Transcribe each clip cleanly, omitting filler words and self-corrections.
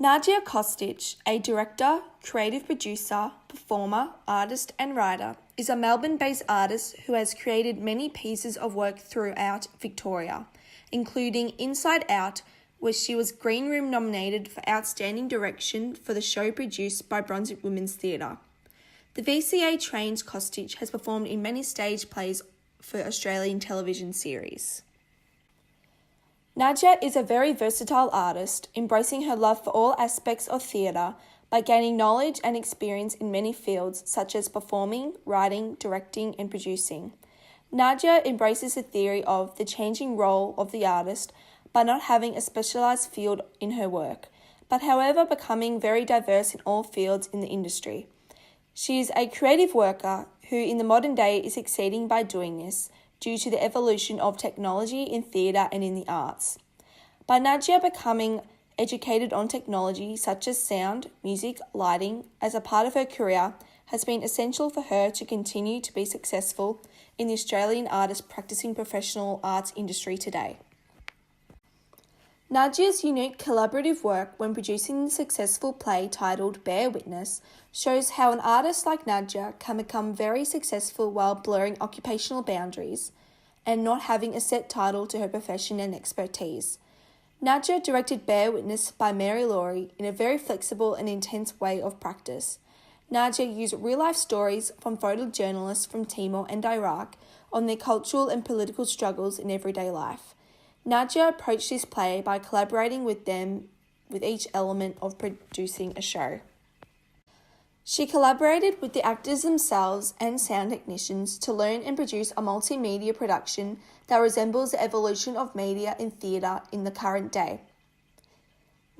Nadja Kostich, a director, creative producer, performer, artist and writer, is a Melbourne-based artist who has created many pieces of work throughout Victoria, including Inside Out, where she was Green Room nominated for Outstanding Direction for the show produced by Brunswick Women's Theatre. The VCA-trained Kostich has performed in many stage plays for Australian television series. Nadja is a very versatile artist, embracing her love for all aspects of theatre by gaining knowledge and experience in many fields such as performing, writing, directing and producing. Nadja embraces the theory of the changing role of the artist by not having a specialised field in her work, but however becoming very diverse in all fields in the industry. She is a creative worker who in the modern day is succeeding by doing this, due to the evolution of technology in theatre and in the arts. By Nadja becoming educated on technology such as sound, music, lighting as a part of her career has been essential for her to continue to be successful in the Australian artist practicing professional arts industry today. Nadja's unique collaborative work when producing the successful play titled Bear Witness shows how an artist like Nadja can become very successful while blurring occupational boundaries and not having a set title to her profession and expertise. Nadja directed Bear Witness by Mary Laurie in a very flexible and intense way of practice. Nadja used real-life stories from photojournalists from Timor and Iraq on their cultural and political struggles in everyday life. Nadja approached this play by collaborating with them with each element of producing a show. She collaborated with the actors themselves and sound technicians to learn and produce a multimedia production that resembles the evolution of media in theatre in the current day.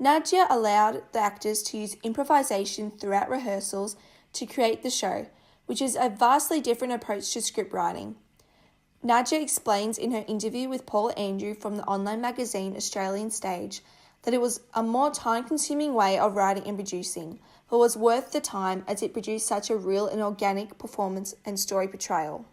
Nadja allowed the actors to use improvisation throughout rehearsals to create the show, which is a vastly different approach to script writing. Nadja explains in her interview with Paul Andrew from the online magazine Australian Stage that it was a more time-consuming way of writing and producing, but was worth the time as it produced such a real and organic performance and story portrayal.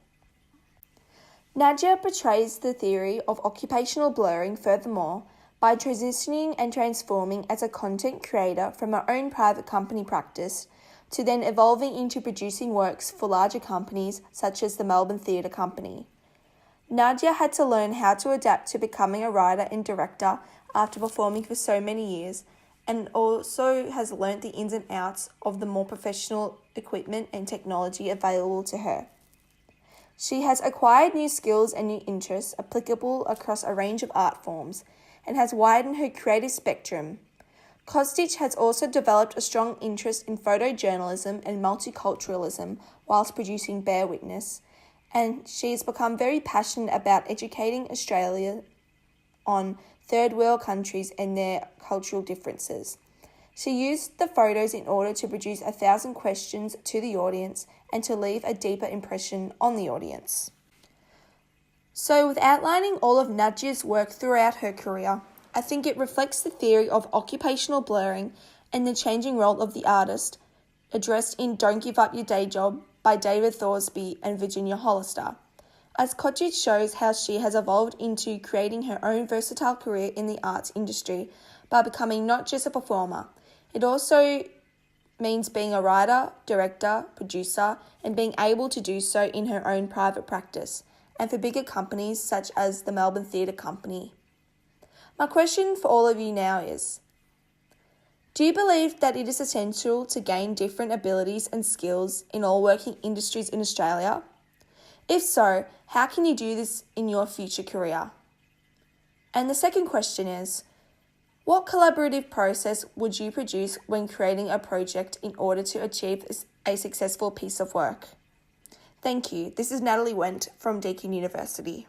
Nadja portrays the theory of occupational blurring furthermore by transitioning and transforming as a content creator from her own private company practice to then evolving into producing works for larger companies such as the Melbourne Theatre Company. Nadja had to learn how to adapt to becoming a writer and director after performing for so many years, and also has learnt the ins and outs of the more professional equipment and technology available to her. She has acquired new skills and new interests applicable across a range of art forms, and has widened her creative spectrum. Kostich has also developed a strong interest in photojournalism and multiculturalism whilst producing Bear Witness, and she has become very passionate about educating Australia on third world countries and their cultural differences. She used the photos in order to produce 1,000 questions to the audience and to leave a deeper impression on the audience. So with outlining all of Nadja's work throughout her career, I think it reflects the theory of occupational blurring and the changing role of the artist, addressed in Don't Give Up Your Day Job by David Thorsby and Virginia Hollister, as Kostich shows how she has evolved into creating her own versatile career in the arts industry by becoming not just a performer. It also means being a writer, director, producer, and being able to do so in her own private practice, and for bigger companies such as the Melbourne Theatre Company. My question for all of you now is, do you believe that it is essential to gain different abilities and skills in all working industries in Australia? If so, how can you do this in your future career? And the second question is, what collaborative process would you produce when creating a project in order to achieve a successful piece of work? Thank you. This is Natalie Wendt from Deakin University.